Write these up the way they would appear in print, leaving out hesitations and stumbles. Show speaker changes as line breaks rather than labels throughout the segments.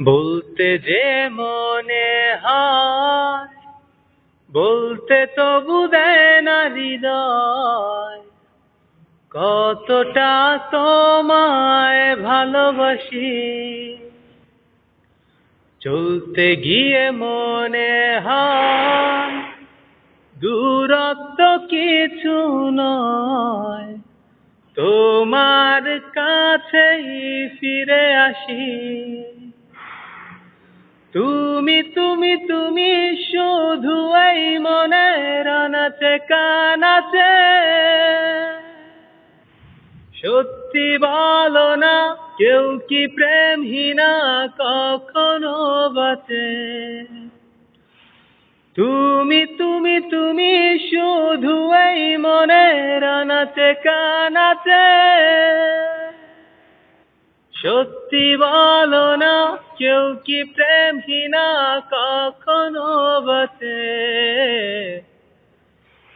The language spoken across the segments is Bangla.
বলতে যে মনে হয়, বলতে তবু দেয় না হৃদয়, কতটা তোমায় ভালোবাসি। চলতে গিয়ে মনে হয় দূরত্ব কিছু নয়, তোমার কাছেই ফিরে আসি। তুমি তুমি তুমি শুধু এই মনের আনাচে কানাচে, সত্যি বলো না কেউ কি প্রেমহীনা কখনো বাঁচে? তুমি তুমি তুমি শুধু এই মনের আনাচে কানাচে, সত্যি বলো না কেউ কি প্রেমহীনা কখনো বাঁচে?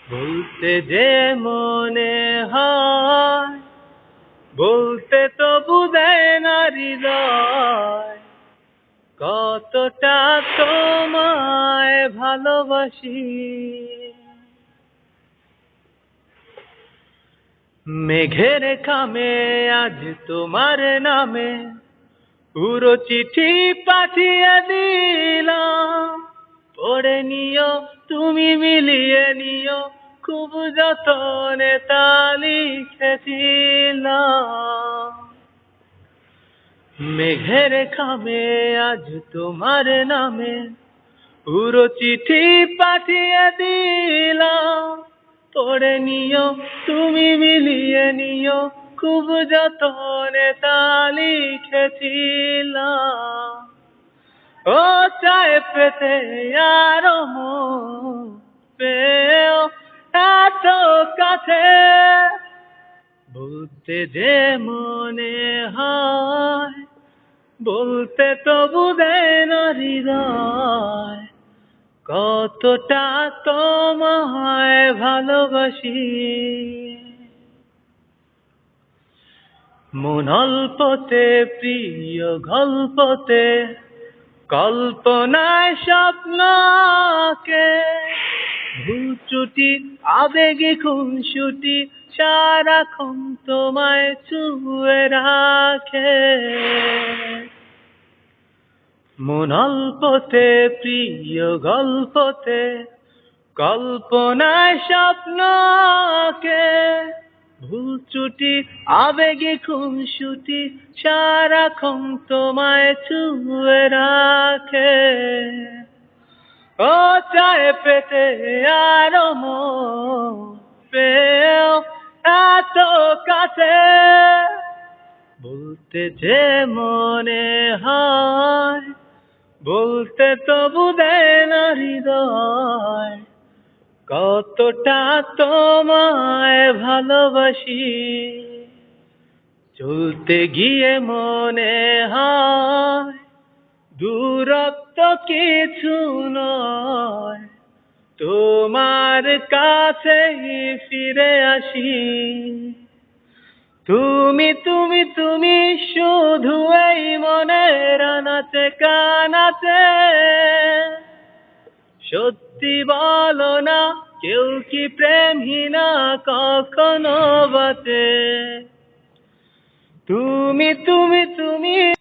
বলতে যে মনে হয়, বলতে তবু দেয় না হৃদয়, কতটা তোমায় ভালোবাসি। মেঘের খামে আজ তোমার নামে পুরো চিঠি পাঠিয়ে দিলাম, পড়ে নিও তুমি মিলিয়ে নিও, খুব যতনে তা লিখেছিলাম। মেঘের খামে আজ তোমার নামে পুরো চিঠি পাঠিয়ে দিলাম, পড়ে নিও তুমি মিলিয়ে নিও, খুব যতনে তা লিখেছিলাম। ও চায় পেতে আরো মন পেও এত কাছে, বলতে যে মনে হয়, বলতে তবু দেয় না হৃদয়, কতটা তোমায় ভালোবাসি। মন অল্পতে প্রিয় গল্পতে, কল্পনায় স্বপ্নকে, ভুলচুটি আবেগে খুনসুটি সারাক্ষণ তোমায় ছুঁয়ে রাখে। মন অল্পতে প্রিয় গল্পতে, কল্পনায় স্বপ্নকে, ভুলচুটি আবেগে খুনসুটি সারাক্ষণ তোমায় ছুঁয়ে রাখে। ও চায় পেতে আরো মন পেও এত কাছে, বলতে যে মনে হয়, বলতে তবু দেয় না হৃদয়, কতটা তোমায় ভালোবাসি। চলতে গিয়ে মনে হয় দূরত্ব কিছু নয়, তোমার কাছেই ফিরে আসি। তুমি তুমি তুমি শুধু এই মনের আনাচে কানাচে, সত্যি বলো না কেউ কি প্রেমহীনা কখনো বাঁচে? তুমি তুমি তুমি